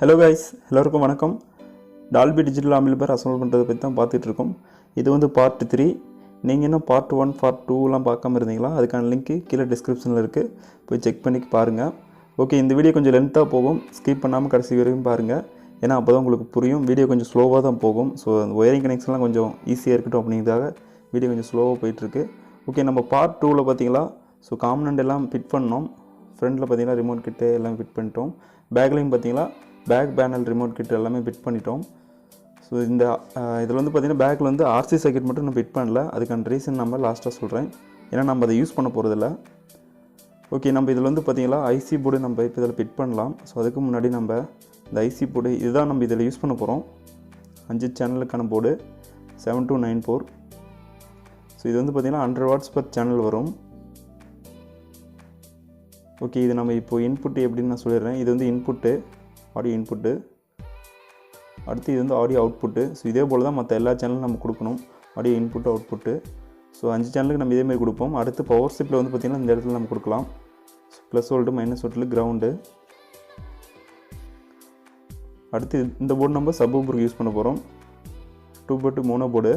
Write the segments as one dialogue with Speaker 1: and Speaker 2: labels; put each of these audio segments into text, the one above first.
Speaker 1: Hello guys, எல்லோருக்கும் வணக்கம். Dolby digital amplifier assemble பண்ணுறதை பற்றி தான் பார்த்துட்ருக்கோம். இது வந்து பார்ட் 3. நீங்கள் இன்னும் பார்ட் 1, பார்ட் 2லாம் பார்க்காம இருந்தீங்களா? அதுக்கான லிங்க்கு கீழே டிஸ்கிரிப்ஷனில் இருக்குது, போய் செக் பண்ணி பாருங்கள். ஓகே, இந்த வீடியோ கொஞ்சம் லென்த்தாக போகும், ஸ்கிப் பண்ணாமல் கடைசி வரைக்கும் பாருங்கள். ஏன்னா அப்போ தான் உங்களுக்கு புரியும். வீடியோ கொஞ்சம் ஸ்லோவாக தான் போகும். ஸோ அந்த ஒயரிங் கனெக்ஷன்லாம் கொஞ்சம் ஈஸியாக இருக்கட்டும் அப்படிங்கிறதாக வீடியோ கொஞ்சம் ஸ்லோவாக போயிட்டுருக்கு. ஓகே, நம்ம பார்ட் 2வில் பார்த்தீங்களா, ஸோ காம்பனண்ட் எல்லாம் ஃபிட் பண்ணோம். ஃப்ரண்ட்டில் பார்த்தீங்கன்னா ரிமோட் கிட்டு எல்லாம் ஃபிட் பண்ணிட்டோம். பேக்லையும் பார்த்தீங்களா பேக் பேனல் ரிமோட் கிட் எல்லாமே ஃபிட் பண்ணிட்டோம். ஸோ இந்த இதில் வந்து பார்த்திங்கன்னா பேக்கில் வந்து ஆர்சி சர்க்யூட் மட்டும் நான் ஃபிட் பண்ணல. அதுக்கான ரீசன் நம்ம லாஸ்ட்டாக சொல்கிறேன், ஏன்னா நம்ம அதை யூஸ் பண்ண போகிறதில்ல. ஓகே, நம்ம இதில் வந்து பார்த்திங்களா ஐசி போர்டு நம்ம இப்போ இதில் ஃபிட் பண்ணலாம். ஸோ அதுக்கு முன்னாடி நம்ம இந்த ஐசி போர்டு இதுதான் நம்ம இதில் யூஸ் பண்ண போகிறோம். 5 சேனலுக்கான போர்டு 7294. ஸோ இது வந்து பார்த்திங்கன்னா 100 வாட்ஸ் பர் சேனல் வரும். ஓகே, இது நம்ம இப்போ இன்புட்டு எப்படின்னு நான் சொல்லிடுறேன். இது வந்து இன்புட்டு, ஆடியோ இன்புட்டு. அடுத்து இது வந்து ஆடியோ அவுட்புட்டு. ஸோ இதே போல் தான் மற்ற எல்லா சேனலும் நம்ம கொடுக்கணும், ஆடியோ இன்புட்டு அவுட்புட்டு. ஸோ 5 சேனலுக்கு நம்ம இதேமாதிரி கொடுப்போம். அடுத்து பவர் ஸ்ட்ரிப்பில் வந்து பார்த்திங்கன்னா இந்த இடத்துல நம்ம கொடுக்கலாம். ப்ளஸ் வோல்ட்டு, மைனஸ் வோல்ட்டில் கிரவுண்டு. அடுத்து இந்த போர்டு நம்ம சப்வூஃபருக்கு யூஸ் பண்ண போகிறோம். 2x2 mono board,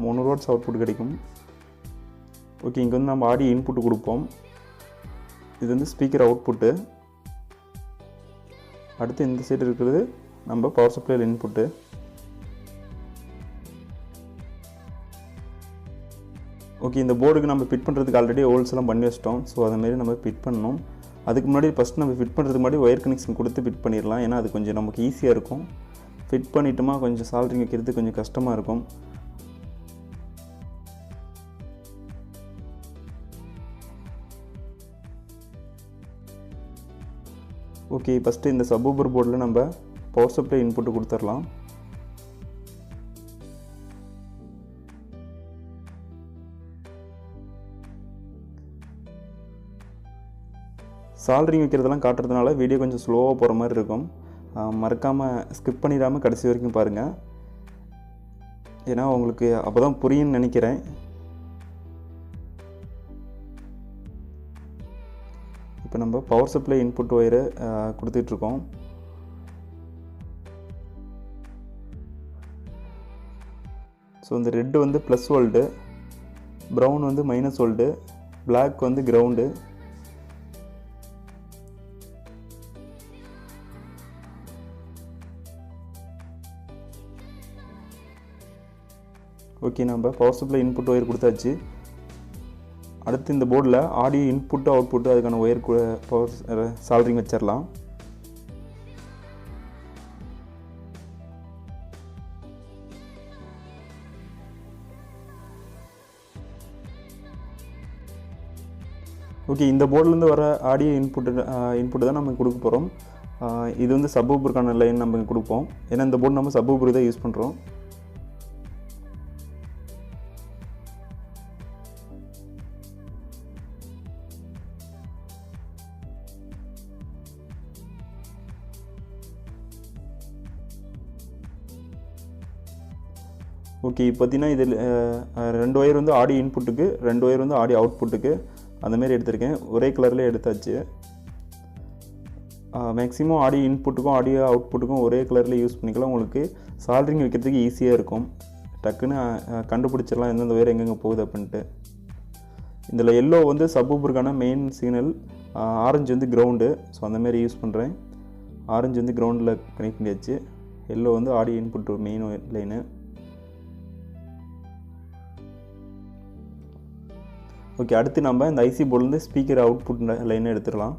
Speaker 1: 300 watts output கிடைக்கும். ஓகே, இங்கே வந்து நம்ம ஆடியோ இன்புட்டு கொடுப்போம். இது வந்து ஸ்பீக்கர் அவுட்புட்டு. அடுத்து இந்த சைடு இருக்கிறது நம்ம பவர் சப்ளையில் இன்புட்டு. ஓகே, இந்த போர்டுக்கு நம்ம ஃபிட் பண்ணுறதுக்கு ஆல்ரெடி ஹோல்ஸ் எல்லாம் பண்ணி வச்சிட்டோம். ஸோ அதுமாரி நம்ம ஃபிட் பண்ணணும். அதுக்கு முன்னாடி ஃபஸ்ட் நம்ம ஃபிட் பண்ணுறதுக்கு முன்னாடி ஒயர் கனெக்ஷன் கொடுத்து ஃபிட் பண்ணிடலாம். ஏன்னா அது கொஞ்சம் நமக்கு ஈஸியாக இருக்கும். ஃபிட் பண்ணிட்டோமா கொஞ்சம் சால்ட்ரிங் வைக்கிறது கொஞ்சம் கஷ்டமாக இருக்கும். ஓகே, ஃபஸ்ட்டு இந்த சப்வூஃபர் போர்டில் நம்ம பவர் சப்ளை இன்புட்டு கொடுத்துடலாம். சால்ட்ரிங் வைக்கிறதெல்லாம் காட்டுறதுனால வீடியோ கொஞ்சம் ஸ்லோவாக போகிற மாதிரி இருக்கும். மறக்காமல் ஸ்கிப் பண்ணிடாமல் கடைசி வரைக்கும் பாருங்கள், ஏன்னா உங்களுக்கு அப்போ தான் புரியும்னு நினைக்கிறேன். இப்போ நம்ம பவர் சப்ளை இன்புட் ஒயரை கொடுத்துட்ருக்கோம். ஸோ இந்த ரெட்டு வந்து ப்ளஸ் வோல்ட்டு, ப்ரௌன் வந்து மைனஸ் வோல்ட்டு, பிளாக் வந்து கிரவுண்டு. ஓகே, நம்ம பவர் சப்ளை இன்புட் ஒயர் கொடுத்தாச்சு. அடுத்து இந்த போர்டில் ஆடியோ இன்புட்டு அவுட்புட்டு அதுக்கான ஒயர் பவர் சால்ட்ரிங் வச்சிடலாம். ஓகே, இந்த போர்டிலேருந்து வர ஆடியோ இன்புட்டு தான் நம்ம கொடுக்க போகிறோம். இது வந்து சப்வூஃபருக்கான லைன் நம்ம கொடுப்போம், ஏன்னா இந்த போர்டு நம்ம சப்வூஃபருக்கு தான் யூஸ் பண்ணுறோம். ஓகே, இப்போ பார்த்தீங்கன்னா இதில் 2 ஒயர் வந்து ஆடியோ இன்புட்டுக்கு, 2 ஒயர் வந்து ஆடியோ அவுட்புட்டுக்கு அந்தமாரி எடுத்திருக்கேன். ஒரே கலர்லேயே எடுத்தாச்சு. மேக்ஸிமம் ஆடியோ இன்புட்டுக்கும் ஆடியோ அவுட்புட்டுக்கும் ஒரே கலரில் யூஸ் பண்ணிக்கலாம். உங்களுக்கு சால்ட்ரிங் வைக்கிறதுக்கு ஈஸியாக இருக்கும். டக்குன்னு கண்டுபிடிச்சிடலாம் எந்தெந்த ஒயர் எங்கெங்கே போகுது அப்படின்ட்டு. இதில் எல்லோ வந்து சப்வூஃபருக்கான மெயின் சிக்னல், ஆரஞ்சு வந்து கிரவுண்டு. ஸோ அந்தமாரி யூஸ் பண்ணுறேன். ஆரஞ்சு வந்து கிரவுண்டில் கனெக்ட் பண்ணியாச்சு. எல்லோ வந்து audio input main line. Okay, அடுத்து நம்ம இந்த ஐசி போர்ட்லேருந்து ஸ்பீக்கர் அவுட்புட் லைனை எடுத்துடலாம்.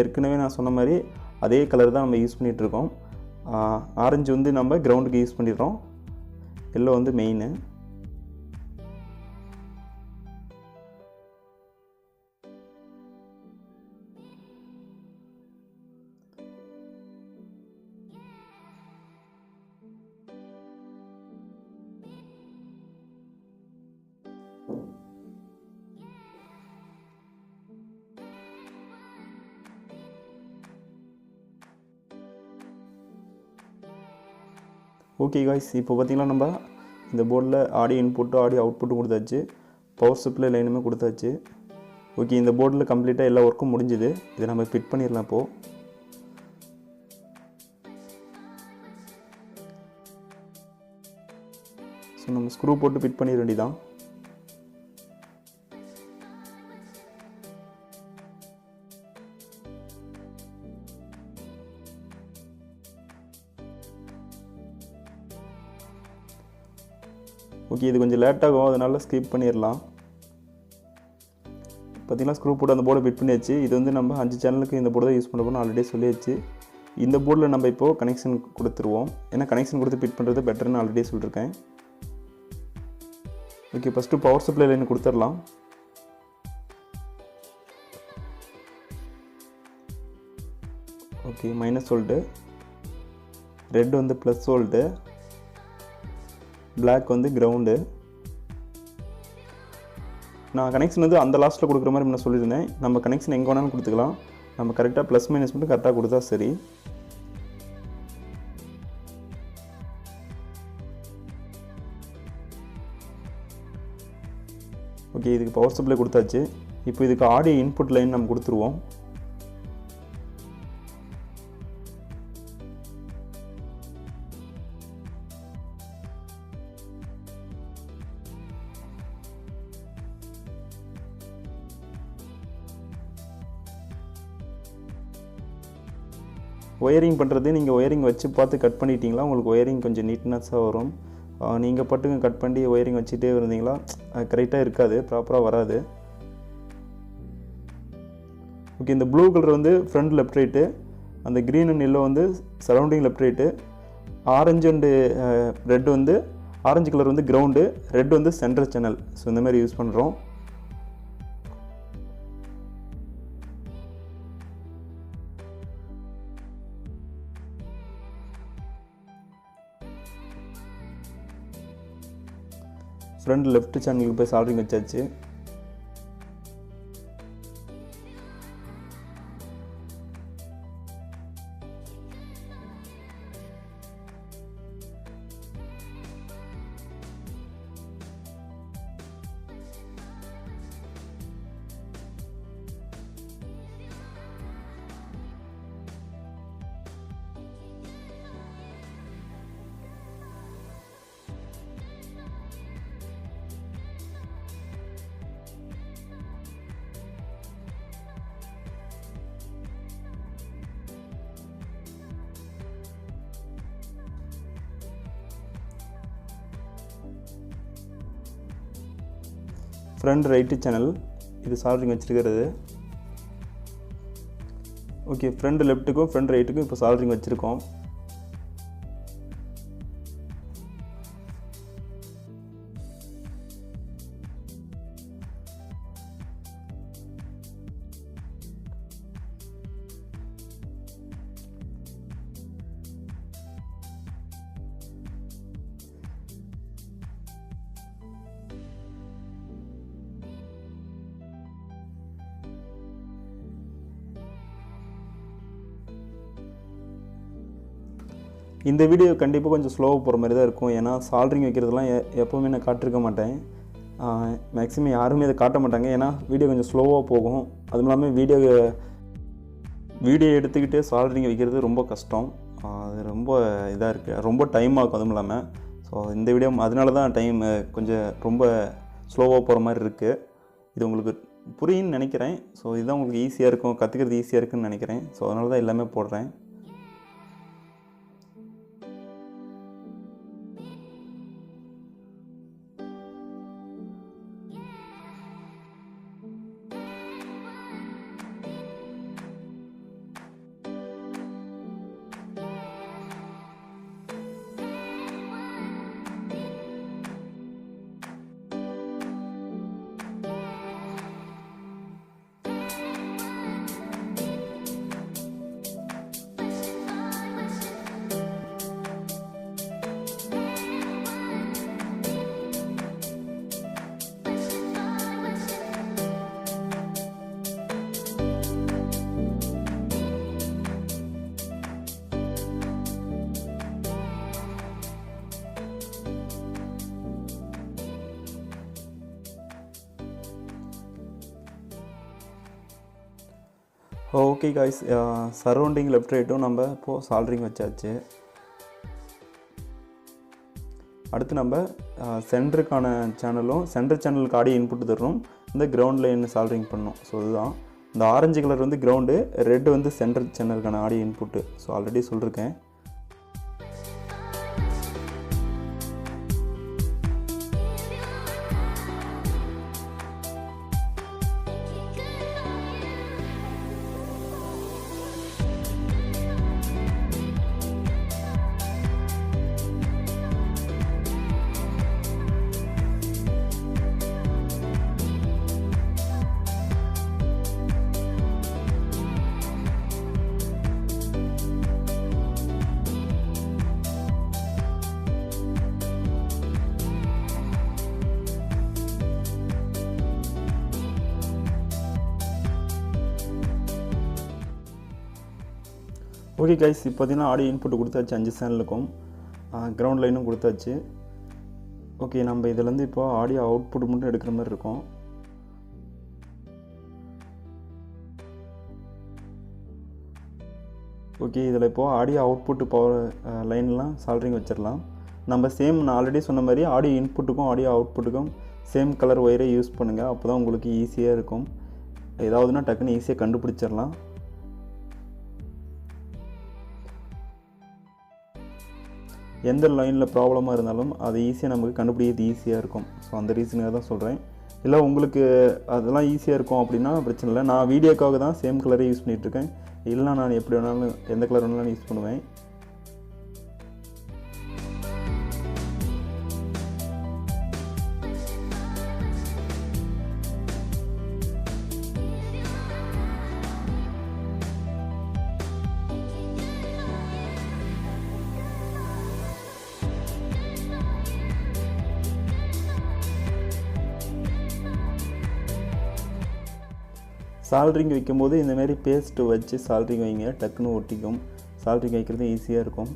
Speaker 1: ஏற்கனவே நான் சொன்ன மாதிரி அதே கலர் தான் நம்ம யூஸ் பண்ணிகிட்ருக்கோம். ஆரஞ்சு வந்து நம்ம கிரவுண்டுக்கு யூஸ் பண்ணிடுறோம், எல்லோ வந்து மெயினு. ஓகே காய்ஸ், இப்போ பார்த்திங்கன்னா நம்ம இந்த போர்டில் ஆடியோ இன்புட்டு ஆடியோ அவுட்புட்டு கொடுத்தாச்சு, பவர் சப்ளை லைனுமே கொடுத்தாச்சு. ஓகே, இந்த போர்டில் கம்ப்ளீட்டாக எல்லா ஒர்க்கும் முடிஞ்சுது. இதை நம்ம ஃபிட் பண்ணிடலாம் இப்போது. ஸோ நம்ம ஸ்க்ரூ போட்டு ஃபிட் பண்ணிட வேண்டியதான். ஓகே, இது கொஞ்சம் லேட்டாகும், அதனால ஸ்கிப் பண்ணிடலாம். பார்த்திங்கன்னா ஸ்க்ரூ போட்டு அந்த போர்டை ஃபிட் பண்ணியாச்சு. இது வந்து நம்ம 5 சேனலுக்கு இந்த போர்டு தான் யூஸ் பண்ண போகிறோம், ஆல்ரெடி சொல்லியாச்சு. இந்த போர்டில் நம்ம இப்போது கனெக்ஷன் கொடுத்துருவோம். ஏன்னா கனெக்ஷன் கொடுத்து ஃபிட் பண்ணுறது பெட்டர்னு ஆல்ரெடி சொல்லியிருக்கேன். Okay, first power supply line கொடுத்துடலாம். ஓகே, மைனஸ் வோல்ட்டு, ரெட் வந்து ப்ளஸ் வோல்ட்டு, பிளாக் வந்து கிரவுண்டு. நான் கனெக்ஷன் வந்து அந்த லாஸ்ட்டில் கொடுக்குற மாதிரி நான் சொல்லியிருந்தேன். நம்ம கனெக்ஷன் எங்கே வேணாலும் கொடுத்துக்கலாம். நம்ம கரெக்டாக ப்ளஸ் மைனஸ் மட்டும் கரெக்டாக கொடுத்தா சரி. ஓகே, இதுக்கு பவர் சப்ளை கொடுத்தாச்சு. இப்போ இதுக்கு ஆடியோ இன்புட் லைன் நம்ம கொடுத்துருவோம். ஒயரிங் பண்ணுறது நீங்கள் ஒயரிங் வச்சு பார்த்து கட் பண்ணிட்டீங்களா உங்களுக்கு ஒயரிங் கொஞ்சம் நீட்னஸாக வரும். நீங்கள் பாட்டுங்க கட் பண்ணி ஒயரிங் வச்சுட்டே இருந்தீங்களா கரெக்டாக இருக்காது, ப்ராப்பராக வராது. ஓகே, இந்த ப்ளூ கலர் வந்து ஃப்ரண்ட் லெஃப்ட் ரைட்டு, அந்த க்ரீன் அண்ட் எல்லோ வந்து surrounding left right, orange and red வந்து ஆரஞ்சு கலர் வந்து கிரவுண்டு, ரெட் வந்து சென்ட்ரல் சேனல். ஸோ இந்த மாதிரி யூஸ் பண்ணுறோம். ஃப்ரண்ட் லெஃப்ட் சேனலுக்கு போய் சால்ட்ரிங் வச்சாச்சு. ஃப்ரண்ட் ரைட்டு சேனல் இது சால்ட்ரிங் வச்சுருக்கிறது. ஓகே, ஃப்ரண்ட் லெஃப்ட்டுக்கும் ஃப்ரண்ட் ரைட்டுக்கும் இப்போ சால்ட்ரிங் வச்சுருக்கோம். இந்த வீடியோ கண்டிப்பாக கொஞ்சம் ஸ்லோவாக போகிற மாதிரி தான் இருக்கும். ஏன்னா சால்ட்ரிங் வைக்கிறதுலாம் எப்போவுமே நான் காட்டிருக்க மாட்டேன். மேக்ஸிமம் யாருமே அதை காட்ட மாட்டாங்க. ஏன்னா வீடியோ கொஞ்சம் ஸ்லோவாக போகும். அதுவும் இல்லாமல் வீடியோ எடுத்துக்கிட்டு சால்ட்ரிங் வைக்கிறது ரொம்ப கஷ்டம். அது ரொம்ப இதாக இருக்குது, ரொம்ப டைம் ஆகும். அதுவும் இல்லாமல் ஸோ இந்த வீடியோ அதனால தான் கொஞ்சம் ரொம்ப ஸ்லோவாக போகிற மாதிரி இருக்குது. இது உங்களுக்கு புரியும்னு நினைக்கிறேன். ஸோ இதுதான் உங்களுக்கு ஈஸியாக இருக்கும், கற்றுக்கிறது ஈஸியாக இருக்குதுன்னு நினைக்கிறேன். ஸோ அதனால தான் எல்லாமே போடுறேன். ஓகே காய்ஸ், சரௌண்டிங் லெஃப்ட் ரைட்டும் நம்ம இப்போது சால்ட்ரிங் வச்சாச்சு. அடுத்து நம்ம சென்டருக்கான சென்டர் சேனலுக்கு ஆடியோ இன்புட் தர்றோம். இந்த கிரவுண்ட் லைன் சால்ட்ரிங் பண்ணோம். ஸோ இதுதான் இந்த ஆரஞ்சு கலர் வந்து கிரவுண்டு, ரெட் வந்து சென்டர் சேனலுக்கான ஆடியோ இன்புட்டு. ஸோ ஆல்ரெடி சொல்லியிருக்கேன். ஓகே கைஸ், இப்போ பார்த்தீங்கன்னா ஆடியோ இன்புட் கொடுத்தாச்சு 5 சேனலுக்கும், கிரவுண்ட் லைனும் கொடுத்தாச்சு. ஓகே, நம்ம இதிலேருந்து இப்போ ஆடியோ அவுட்புட் மட்டும் எடுக்கிற மாதிரி இருக்கும். ஓகே, இதில் இப்போது ஆடியோ அவுட்புட்டு பவர் லைன்லாம் சால்ட்ரிங் வச்சிடலாம். நம்ம நான் ஆல்ரெடி சொன்ன மாதிரி ஆடியோ இன்புட்டுக்கும் ஆடியோ அவுட்புட்டுக்கும் சேம் கலர் ஒயரே யூஸ் பண்ணுங்கள். அப்போ தான் உங்களுக்கு ஈஸியாக இருக்கும். ஏதாவதுனா டக்குன்னு ஈஸியாக கண்டுபிடிச்சிடலாம். எந்த லைனில் ப்ராப்ளமாக இருந்தாலும் அது ஈஸியாக நமக்கு கண்டுபிடிக்கிறது ஈஸியாக இருக்கும். ஸோ அந்த ரீசனுக்காக தான் சொல்கிறேன். இல்லை உங்களுக்கு அதெல்லாம் ஈஸியாக இருக்கும் அப்படின்னா பிரச்சனை இல்லை. நான் வீடியோக்காக தான் சேம் கலரே யூஸ் பண்ணிகிட்ருக்கேன். இல்லைனா நான் எப்படி வேணாலும் எந்த கலர் வேணாலும் யூஸ் பண்ணுவேன். சால்ட்ரிங் வைக்கும்போது இந்தமாரி பேஸ்ட்டு வச்சு சால்ட்ரிங் வைங்க, டக்குன்னு ஒட்டிக்கும். சால்ட்ரிங் வைக்கிறது ஈஸியாக இருக்கும்.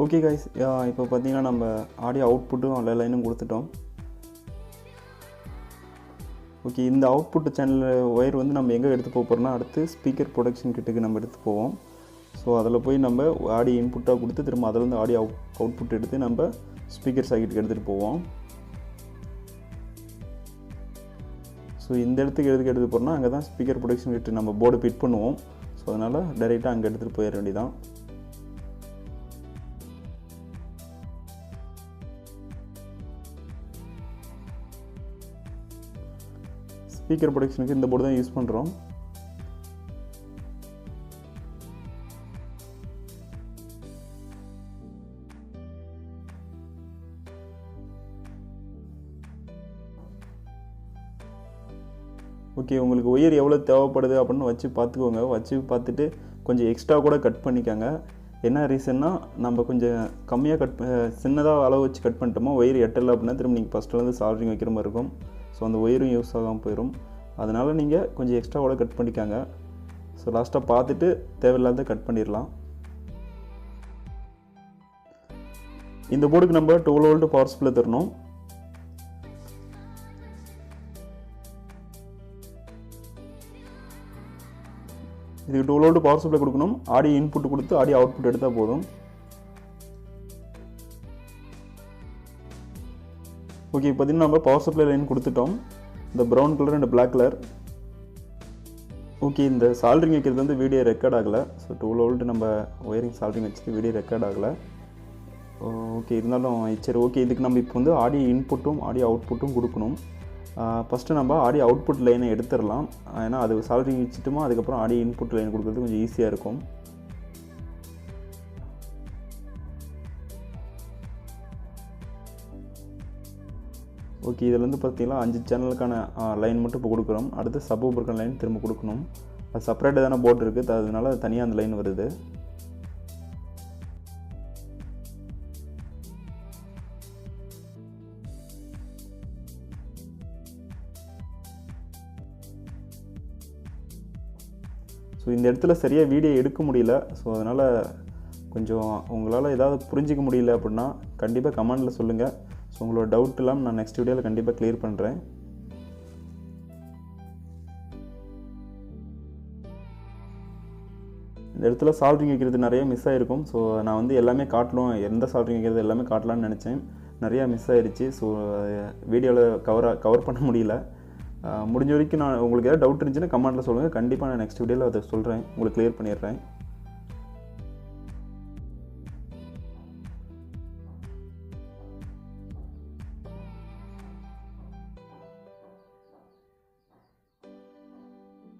Speaker 1: ஓகே கைஸ், இப்போ பார்த்தீங்கன்னா நம்ம ஆடியோ அவுட்புட்டும் எல்லா லைனும் கொடுத்துட்டோம். ஓகே, இந்த அவுட்புட் சேனல் ஒயர் வந்து நம்ம எங்கே எடுத்து போக போகிறோம்னா அடுத்து ஸ்பீக்கர் ப்ரொடக்ஷன் கிட்டுக்கு நம்ம எடுத்து போவோம். ஸோ அதில் போய் நம்ம ஆடியோ இன்புட்டாக கொடுத்து திரும்ப அதிலேருந்து ஆடியோ அவுட்புட் எடுத்து நம்ம ஸ்பீக்கர் சாக்கெட்டுக்கு எடுத்துகிட்டு போவோம். ஸோ இந்த இடத்துக்கு எடுத்து போகிறோம்னா அங்கே தான் ஸ்பீக்கர் ப்ரொடக்ஷன் கிட்டு நம்ம போர்டு ஃபிட் பண்ணுவோம். ஸோ அதனால் டைரெக்டாக அங்கே எடுத்துகிட்டு போயிட வேண்டியதான். ஸ்பீக்கர் ப்ரொடக்ஷனுக்கு இந்த போர்டு தான் யூஸ் பண்ணுறோம். ஓகே, உங்களுக்கு ஒயர் எவ்வளோ தேவைப்படுது அப்படின்னு வச்சு பார்த்துக்கோங்க. வச்சு பார்த்துட்டு கொஞ்சம் எக்ஸ்ட்ரா கூட கட் பண்ணிக்கோங்க. என்ன ரீசன்னா நம்ம கொஞ்சம் கம்மியாக சின்னதாக அளவு வச்சு கட் பண்ணிட்டோமோ ஒயர் எட்டலை அப்படின்னா திரும்ப நீங்கள் ஃபஸ்ட்லேருந்து சால்ட்ரிங் வைக்கிற மாதிரி இருக்கும். ஸோ அந்த ஒயரும் யூஸ் ஆகாமல் போயிடும். அதனால் நீங்கள் கொஞ்சம் எக்ஸ்ட்ரா கூட கட் பண்ணிக்காங்க. ஸோ லாஸ்ட்டாக பார்த்துட்டு தேவையில்லாத கட் பண்ணிடலாம். இந்த போர்டுக்கு நம்ம 12 வோல்ட் பவர் சப்ளை தரணும். இதுக்கு 12 வோல்ட் பவர் சப்ளை கொடுக்கணும். ஆடியோ இன்புட் கொடுத்து ஆடியோ அவுட்புட் எடுத்தால் போதும். ஓகே, பார்த்தீங்கன்னா நம்ம பவர் சப்ளை லைன் கொடுத்துட்டோம். இந்த brown colour and black colour. Okay, இந்த சால்ட்ரிங் வைக்கிறது வந்து வீடியோ ரெக்கார்ட் ஆகலை. ஸோ 12 வோல்ட் நம்ம ஒயரிங் சால்ட்ரிங் வச்சுட்டு வீடியோ ரெக்கார்ட் ஆகலை. ஓகே, இருந்தாலும் சரி. ஓகே, இதுக்கு நம்ம இப்போ வந்து ஆடியோ இன்புட்டும் ஆடியோ அவுட்புட்டும் கொடுக்கணும். ஃபஸ்ட்டு நம்ம ஆடியோ அவுட்புட் லைனை எடுத்துடலாம். ஏன்னா அது சால்ட்ரிங் வச்சுட்டுமா அதுக்கப்புறம் ஆடியோ இன்புட் லைன் கொடுக்குறது கொஞ்சம் ஈஸியாக இருக்கும். ஓகே, இதில் வந்து பார்த்தீங்கன்னா 5 சேனலுக்கான லைன் மட்டும் இப்போ கொடுக்குறோம். அடுத்து சப்வூஃபருக்கான லைன் திரும்ப கொடுக்கணும். அது செப்பரேட்டாக தானே போர்டு இருக்குது, அதனால தனியாக அந்த லைன் வருது. ஸோ இந்த இடத்துல சரியாக வீடியோ எடுக்க முடியல. ஸோ அதனால் கொஞ்சம் உங்களால் ஏதாவது புரிஞ்சிக்க முடியல அப்படின்னா கண்டிப்பாக கமெண்டில் சொல்லுங்கள். ஸோ உங்களோட டவுட் இல்லாமல் நான் நெக்ஸ்ட் வீடியோவில் கண்டிப்பாக கிளியர் பண்ணுறேன். இந்த இடத்துல சால்ட்ரிங் வைக்கிறது நிறைய மிஸ் ஆகிருக்கும். ஸோ நான் வந்து எல்லாமே காட்டணும், எந்த சால்ட்ரிங் வைக்கிறது எல்லாமே காட்டலான்னு நினச்சேன். நிறையா மிஸ் ஆகிருச்சு. ஸோ வீடியோவில் கவர் பண்ண முடியல. முடிஞ்ச வரைக்கும் நான் உங்களுக்கு ஏதாவது டவுட் இருந்துச்சுன்னா கமெண்ட்டில் சொல்லுங்கள். கண்டிப்பாக நான் நெக்ஸ்ட் வீடியோவில் அதை சொல்கிறேன், உங்களுக்கு கிளியர் பண்ணிடுறேன்.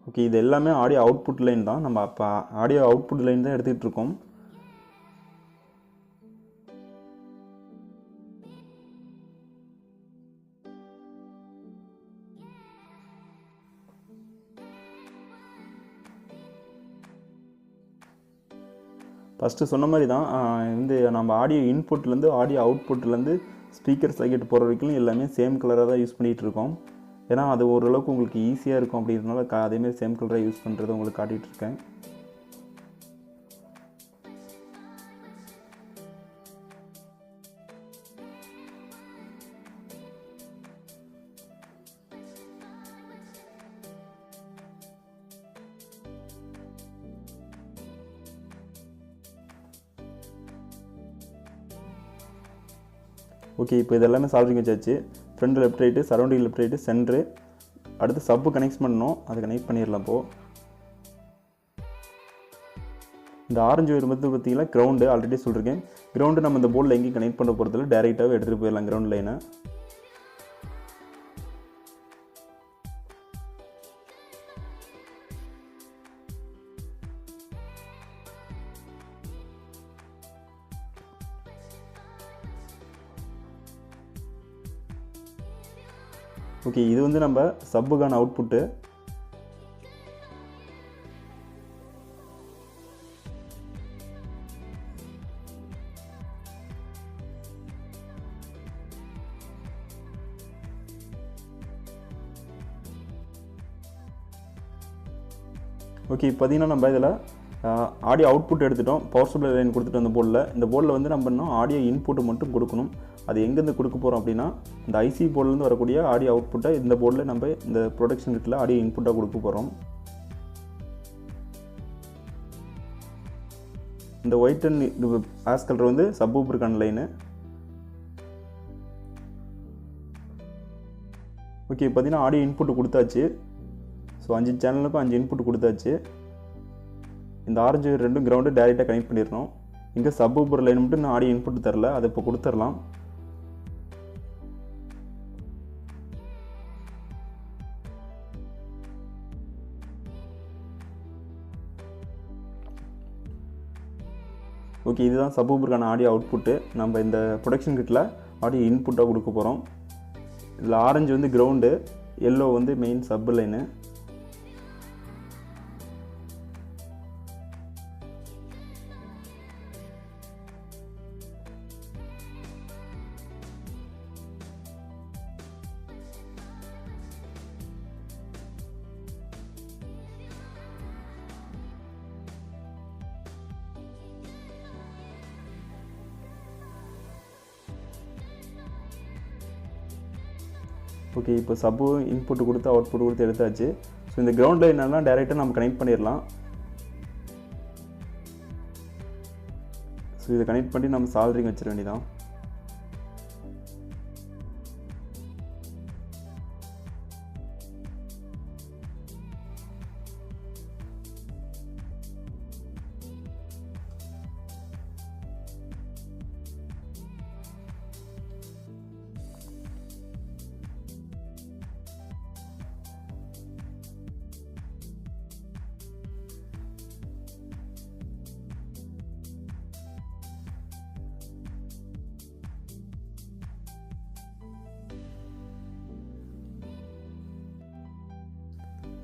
Speaker 1: ஓகே, இது எல்லாமே ஆடியோ அவுட்புட் லைன் தான். நம்ம அப்போ ஆடியோ அவுட்புட் லைன் தான் எடுத்துகிட்டு இருக்கோம். ஃபஸ்ட்டு சொன்ன மாதிரி தான் வந்து நம்ம ஆடியோ இன்புட்லேருந்து ஆடியோ அவுட்புட்லேருந்து ஸ்பீக்கர் சாக்கெட் போகிற வரைக்கும் எல்லாமே சேம் கலராக தான் யூஸ் பண்ணிகிட்டு இருக்கோம். ஏன்னா அது ஓரளவுக்கு உங்களுக்கு ஈஸியாக இருக்கும் அப்படின்றதுனால அதேமாதிரி சேம் கலராக யூஸ் பண்ணுறதை உங்களுக்கு காட்டிகிட்ருக்கேன். ஓகே, இப்போ இதெல்லாமே சால்ட்ரிங் வச்சாச்சு. Front left right, surrounding left right, centre. அடுத்து சப்பு கனெக்ட் பண்ணணும். அதை கனெக்ட் பண்ணிடலாம். இப்போது இந்த ஆரஞ்சு ஒயர் வந்து பார்த்தீங்கன்னா கிரவுண்டு ஆல்ரெடி சொல்லியிருக்கேன். கிரவுண்டு நம்ம இந்த போர்டில் எங்கேயும் கனெக்ட் பண்ண போகிறதில்ல, டேரெக்டாகவே எடுத்துகிட்டு போயிடலாம் கிரவுண்ட் லைனை. ஓகே, இது வந்து நம்ம சப்புக்கான அவுட்புட்டு. ஓகே, பார்த்தீங்கன்னா நம்ம இதில் ஆடியோ அவுட்புட் எடுத்துட்டோம். பவர் சப்ளை லைன் கொடுத்துட்டு அந்த போர்டில். இந்த போர்டில் வந்து நம்ம இன்னும் ஆடியோ இன்புட்டு மட்டும் கொடுக்கணும். அது எங்கேருந்து கொடுக்க போகிறோம் அப்படின்னா, இந்த ஐசி போர்ட்லேருந்து வரக்கூடிய ஆடியோ அவுட்புட்டை இந்த போர்டில் நம்ம இந்த ப்ரொடக்ஷன் கிட்டில் ஆடியோ இன்புட்டாக கொடுக்க போகிறோம். இந்த ஒயிட் அண்ட் ஆஷ் கலர் வந்து சப்வூஃபருக்கான லைனு. ஓகே, பார்த்தீங்கன்னா ஆடியோ இன்புட்டு கொடுத்தாச்சு. ஸோ 5 சேனலுக்கும் 5 இன்புட் கொடுத்தாச்சு. இந்த ஆரஞ்சு ரெண்டும் கிரவுண்டு டேரெக்டாக கனெக்ட் பண்ணிடணும். இங்கே சப்வூஃபர் லைன் மட்டும் நான் ஆடியோ இன்புட் தரல, அதை இப்போ கொடுத்துடலாம். ஓகே, இதுதான் சப்வூஃபருக்கான ஆடியோ அவுட்புட்டு. நம்ம இந்த ப்ரொடக்ஷன் கிட்டில் ஆடியோ இன்புட்டாக கொடுக்க போகிறோம். இதில் ஆரஞ்சு வந்து கிரவுண்டு, எல்லோ வந்து மெயின் சப் லைனு. ஓகே, இப்போ சப்பு இன்புட் கொடுத்து அவுட்புட் கொடுத்து எடுத்தாச்சு. ஸோ இந்த கிரவுண்ட் லைனெல்லாம் டேரெக்டாக நம்ம கனெக்ட் பண்ணிடலாம். ஸோ இதை கனெக்ட் பண்ணி நம்ம சால்டரிங் வச்சிட வேண்டியதான்.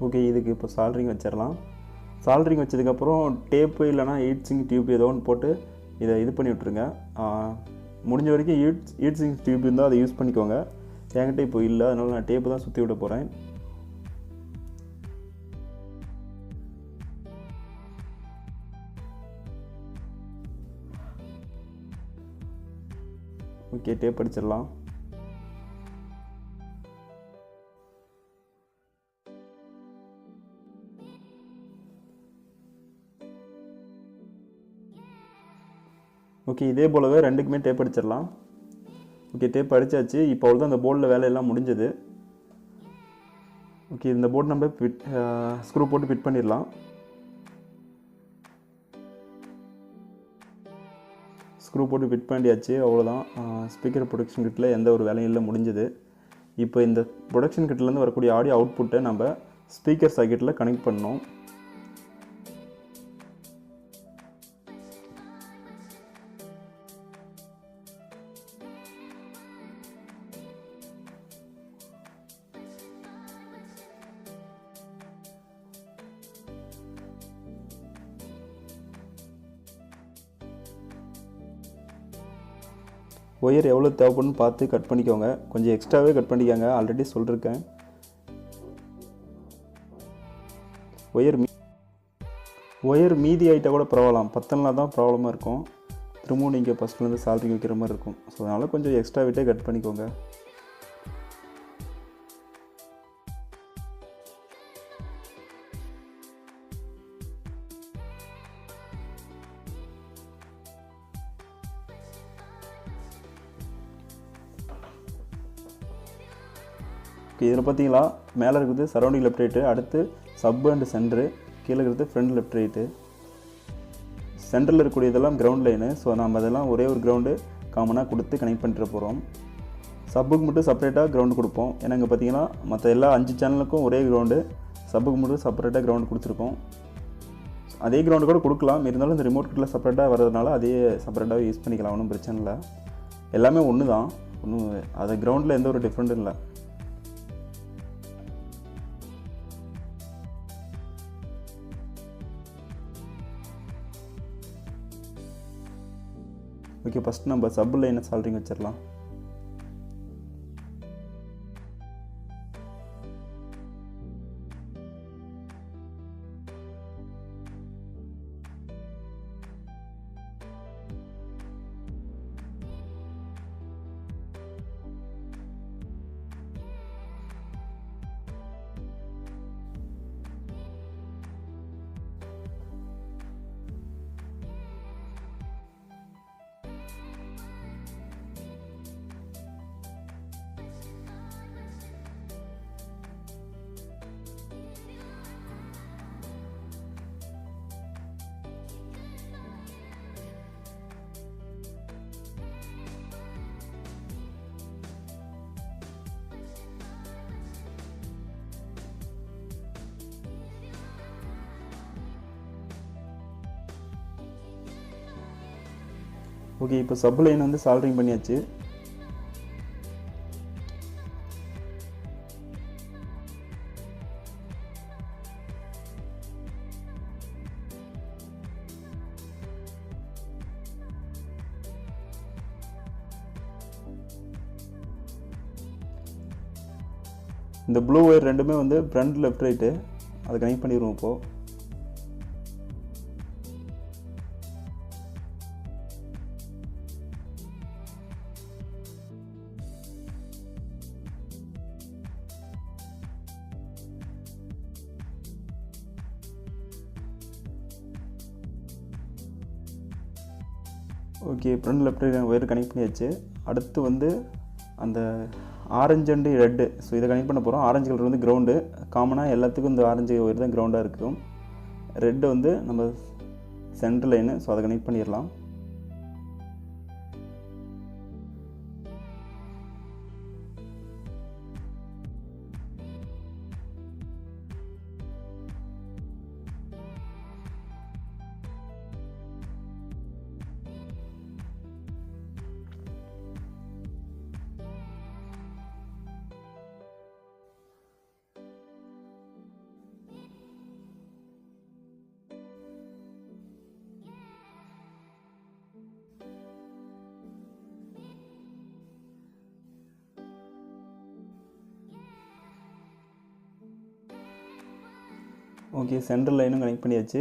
Speaker 1: ஓகே, இதுக்கு இப்போ சால்டரிங் வச்சிடலாம். சால்டரிங் வச்சதுக்கப்புறம் டேப்பு இல்லைனா ஹீட் சிங்க் டியூப் ஏதோ ஒன்று போட்டு இதை இது பண்ணி விட்ருங்க. முடிஞ்ச வரைக்கும் ஹீட் சிங்க் டியூப் இருந்தால் அதை யூஸ் பண்ணிக்கோங்க. என்கிட்ட இப்போ இல்லை, அதனால் நான் டேப்பு தான் சுற்றி விட போகிறேன். ஓகே, டேப் அடிச்சிடலாம். ஓகே, இதே போலவே ரெண்டுக்குமே டேப் அடிச்சிடலாம். ஓகே, டேப் அடித்தாச்சு. இப்போ அவ்வளோதான், அந்த போர்டில் வேலையெல்லாம் முடிஞ்சது. ஓகே, இந்த போர்டு நம்ம ஸ்க்ரூ போட்டு ஃபிட் பண்ணிடலாம். ஸ்க்ரூ போட்டு ஃபிட் பண்ணியாச்சு, அவ்வளோதான். ஸ்பீக்கர் ப்ரொடக்ஷன் கிட்டில் எந்த ஒரு வேலையும் இல்லை, முடிஞ்சது. இப்போ இந்த ப்ரொடக்ஷன் கிட்லேருந்து வரக்கூடிய ஆடியோ அவுட்புட்டை நம்ம ஸ்பீக்கர் சாக்கெட்டில் கனெக்ட் பண்ணோம். ஒயர் எவ்வளோ தேவைப்படுன்னு பார்த்து கட் பண்ணிக்கோங்க. கொஞ்சம் எக்ஸ்ட்ராவே கட் பண்ணிக்கோங்க, ஆல்ரெடி சொல்லியிருக்கேன். ஒயர் மீதி ஆகிட்டால் கூட பரவாயில்லாம், பத்தனா தான் ப்ராப்ளமாக இருக்கும். திரும்பவும் நீங்கள் ஃபஸ்ட்லேருந்து சால்ட்ரிங் வைக்கிற மாதிரி இருக்கும். ஸோ அதனால் கொஞ்சம் எக்ஸ்ட்ரா விட்டே கட் பண்ணிக்கோங்க. இதில் பார்த்தீங்களா, மேலே இருக்குது சரௌண்டிங் லெஃப்ட் ரைட்டு, அடுத்து சப் அண்ட் சென்ட்ரு, கீழே இருக்கிறது ஃப்ரண்ட் லெஃப்ட் ரைட்டு. சென்டரில் இருக்கக்கூடிய இதெல்லாம் கிரவுண்ட் லைனு. ஸோ நம்ம அதெல்லாம் ஒரே ஒரு கிரவுண்டு காமனாக கொடுத்து கனெக்ட் பண்ணிட்டு போகிறோம். சப்புக்கு மட்டும் செப்பரேட்டாக கிரவுண்டு கொடுப்போம். ஏன்னா இங்கே பார்த்தீங்கன்னா மற்ற எல்லா 5 சேனலுக்கும் ஒரே கிரவுண்டு, சப்புக்கு மட்டும் செப்பரேட்டாக கிரவுண்டு கொடுத்துருக்கோம். அதே கிரவுண்டு கூட கொடுக்கலாம், இருந்தாலும் இந்த ரிமோட் கிட்டில் செப்பரேட்டாக வரதுனால அதே செப்பரேட்டாகவே யூஸ் பண்ணிக்கலாம், ஒன்றும் பிரச்சனை இல்லை. எல்லாமே ஒன்று தான், ஒன்றும் அது கிரவுண்டில் எந்த ஒரு டிஃப்ரெண்ட்டும் இல்லை. ஓகே, ஃபஸ்ட் நம்ம சப் லைனை சால்ட்ரிங் வச்சிடலாம். ஓகே, இப்போ சப் லைன் வந்து சால்டரிங் பண்ணியாச்சு. இந்த ப்ளூ ஒயர் ரெண்டுமே வந்து ஃப்ரண்ட் லெஃப்ட் ரைட்டு, அதை கனெக்ட் பண்ணிடுவோம் இப்போது. Okay, front left right wire connect பண்ணியாச்சு. அடுத்து வந்து அந்த ஆரஞ்சு அண்டு ரெட்டு, ஸோ இதை கனெக்ட் பண்ண போகிறோம். ஆரஞ்சு கலர் வந்து கிரவுண்டு, காமனாக எல்லாத்துக்கும் இந்த ஆரஞ்சு ஒயர் தான் கிரவுண்டாக இருக்கும். ரெட்டு வந்து நம்ம சென்ட்ரல் லைனு, ஸோ அதை கனெக்ட் பண்ணிடலாம். ஓகே, சென்ட்ரல் லைனும் கனெக்ட் பண்ணியாச்சு,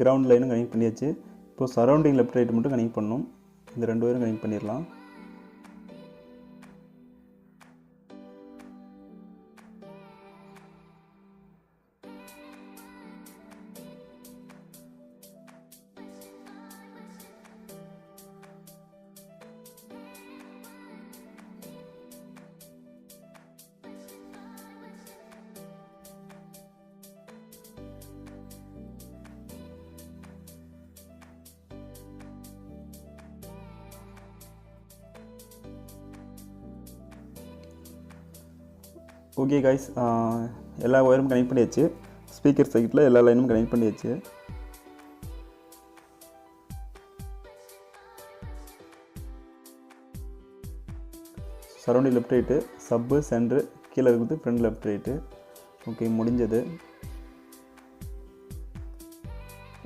Speaker 1: கிரவுண்ட் லைனும் கனெக்ட் பண்ணியாச்சு. இப்போது சரௌண்டிங் லெஃப்ட் ரைட் மட்டும் கனெக்ட் பண்ணணும். இந்த ரெண்டு பேரும் கனெக்ட் பண்ணிடலாம். ஓகே கைஸ், எல்லா ஒயரும் கனெக்ட் பண்ணியாச்சு. ஸ்பீக்கர் சைட்டில் எல்லா லைனும் கனெக்ட் பண்ணியாச்சு. சரௌண்டிங் லெஃப்ட் ரைட்டு, சப்பு சென்ட்ரு, கீழே இருக்குது ஃப்ரண்ட் லெஃப்ட் ரைட்டு. ஓகே, முடிஞ்சது.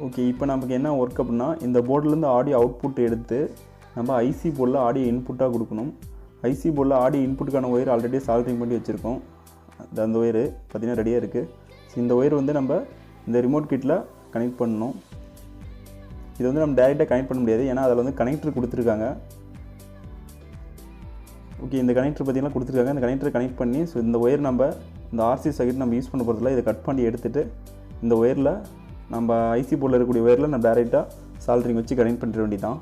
Speaker 1: ஓகே, இப்போ நமக்கு என்ன ஒர்க் அப்படின்னா, இந்த போர்டிலேருந்து ஆடியோ அவுட்புட் எடுத்து நம்ம ஐசி போர்டில் ஆடியோ இன்புட்டாக கொடுக்கணும். ஐசி போர்டில் ஆடியோ இன்புட்டுக்கான ஒயர் ஆல்ரெடி சால்டரிங் பண்ணி வச்சுருக்கோம். அந்த ஒயரு பார்த்திங்கன்னா ரெடியாக இருக்குது. ஸோ இந்த ஒயர் வந்து நம்ம இந்த ரிமோட் கிட்டில் கனெக்ட் பண்ணணும். இது வந்து நம்ம டேரெக்டாக கனெக்ட் பண்ண முடியாது, ஏன்னா அதில் வந்து கனெக்டர் கொடுத்துருக்காங்க. ஓகே, இந்த கனெக்டர் பார்த்திங்கன்னா கொடுத்துருக்காங்க. இந்த கனெக்டரை கனெக்ட் பண்ணி, ஸோ இந்த ஒயர் நம்ம இந்த ஆர்சி சர்க்யூட் நம்ம யூஸ் பண்ண போகிறதில்ல, இதை கட் பண்ணி எடுத்துகிட்டு இந்த ஒயரில் நம்ம ஐசி போர்டில் இருக்கக்கூடிய ஒயரில் நம்ம டேரெக்டாக சால்டரிங் வச்சு கனெக்ட் பண்ணிட வேண்டியதான்.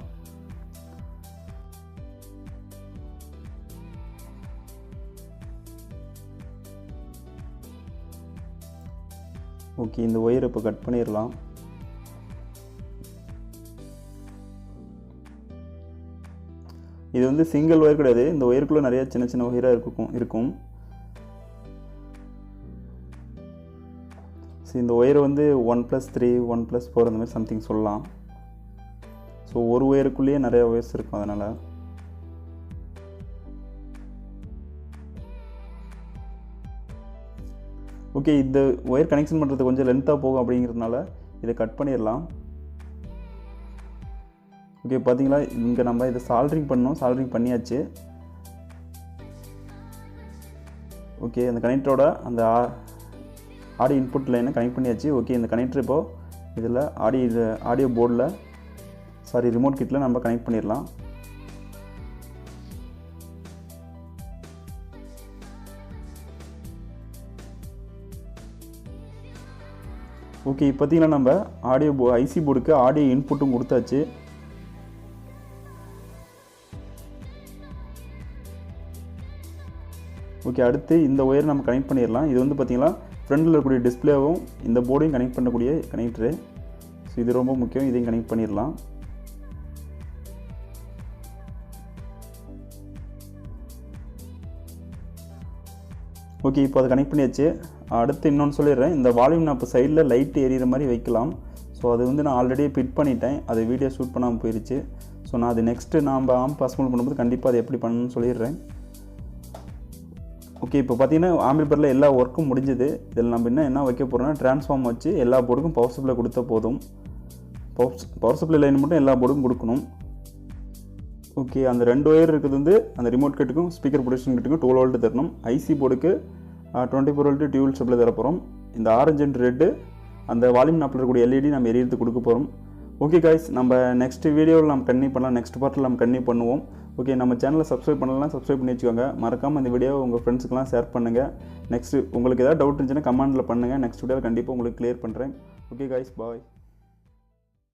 Speaker 1: ஓகே, இந்த ஒயரை இப்போ கட் பண்ணிடலாம். இது வந்து சிங்கிள் ஒயர் கிடையாது, இந்த ஒயருக்குள்ளே நிறைய சின்ன சின்ன ஒயராக இருக்கும். ஸோ இந்த ஒயர் வந்து 1+3 1+4 அந்த மாதிரி சம்திங் சொல்லலாம். ஸோ ஒரு ஒயருக்குள்ளேயே நிறைய ஒயர்ஸ் இருக்கும். அதனால் ஓகே, இந்த ஒயர் கனெக்ஷன் பண்ணுறது கொஞ்சம் லென்த்தாக போகும், அப்படிங்கிறதுனால இதை கட் பண்ணிடலாம். ஓகே, பார்த்தீங்களா, இங்கே நம்ம இதை சால்டரிங் பண்ணோம், சால்டரிங் பண்ணியாச்சு. ஓகே, அந்த கனெக்டரோட அந்த ஆடியோ இன்புட் லைனை கனெக்ட் பண்ணியாச்சு. ஓகே, இந்த கனெக்டர் இப்போது இதில் ஆடியோ போர்டில் ரிமோட் கிட்டில் நம்ம கனெக்ட் பண்ணிடலாம். ஓகே, பார்த்தீங்கன்னா நம்ம ஐசி போர்டுக்கு ஆடியோ இன்புட்டும் கொடுத்தாச்சு. ஓகே, அடுத்து இந்த ஒயர் நம்ம கனெக்ட் பண்ணிடலாம். இது வந்து பார்த்திங்கன்னா ஃப்ரண்டில் இருக்கக்கூடிய டிஸ்பிளேவும் இந்த போர்டையும் கனெக்ட் பண்ணக்கூடிய கனெக்டரு. ஸோ இது ரொம்ப முக்கியம், இதையும் கனெக்ட் பண்ணிடலாம். ஓகே, இப்போ அதை கனெக்ட் பண்ணியாச்சு. அடுத்து இன்னொன்று சொல்லிடுறேன், இந்த வால்யூம் நான் இப்போ சைடில் லைட் எரியிற மாதிரி வைக்கலாம். ஸோ அது வந்து நான் ஆல்ரெடி ஃபிட் பண்ணிட்டேன், அதை வீடியோ ஷூட் பண்ணாமல் போயிடுச்சு. ஸோ நான் அது நெக்ஸ்ட்டு நாம் ஆம்ப் அசம்பிள் பண்ணும்போது கண்டிப்பாக அது எப்படி பண்ணணும்னு சொல்லிடுறேன். ஓகே, இப்போ பார்த்தீங்கன்னா ஆம்பிளிஃபையரில் எல்லா ஒர்க்கும் முடிஞ்சது. இதில் நம்ம என்ன வைக்க போகிறோம்னா ட்ரான்ஸ்ஃபார்ம் வச்சு எல்லா போர்டுக்கும் பவர் சப்ளை கொடுத்தா போதும். பவர் சப்ளை லைன் மட்டும் எல்லா போர்டுக்கும் கொடுக்கணும். ஓகே, அந்த 2 ஒயர் இருக்கிறது வந்து அந்த ரிமோட் கிட்டுக்கும் ஸ்பீக்கர் ப்ரொடக்ஷன் கிட்டுக்கும் 12 வோல்ட் தரணும். ஐசி போர்டுக்கு 24 வோல்ட் டியூவல் சப்ளை தர போகிறோம். இந்த ஆரஞ்சு அண்ட் ரெட்டு அந்த வால்யூம் நாப்பில் இருக்கக்கூடிய எல்இடி நம்ம எரியறது கொடுக்க போகிறோம். ஓகே காய்ஸ், நம்ம நெக்ஸ்ட் வீடியோவில் நம்ம கண்டினியூ பண்ணலாம். நெக்ஸ்ட் பார்ட்டில் நம்ம கண்டினியூ பண்ணுவோம். ஓகே, நம்ம சேனலை சப்ஸ்கிரைப் பண்ணலாம், சப்ஸ்கிரைப் பண்ணி வச்சுக்கோங்க. மறக்காமல் இந்த வீடியோவை உங்கள் ஃப்ரெண்ட்ஸுக்கெலாம் ஷேர் பண்ணுங்கள். நெக்ஸ்ட்டு உங்களுக்கு ஏதாவது டவுட் இருந்துச்சுன்னா கமெண்ட்டில் பண்ணுங்கள். நெக்ஸ்ட் வீடியோவில் கண்டிப்பாக உங்களுக்கு கிளியர் பண்ணுறேன். ஓகே காய்ஸ், பாய்.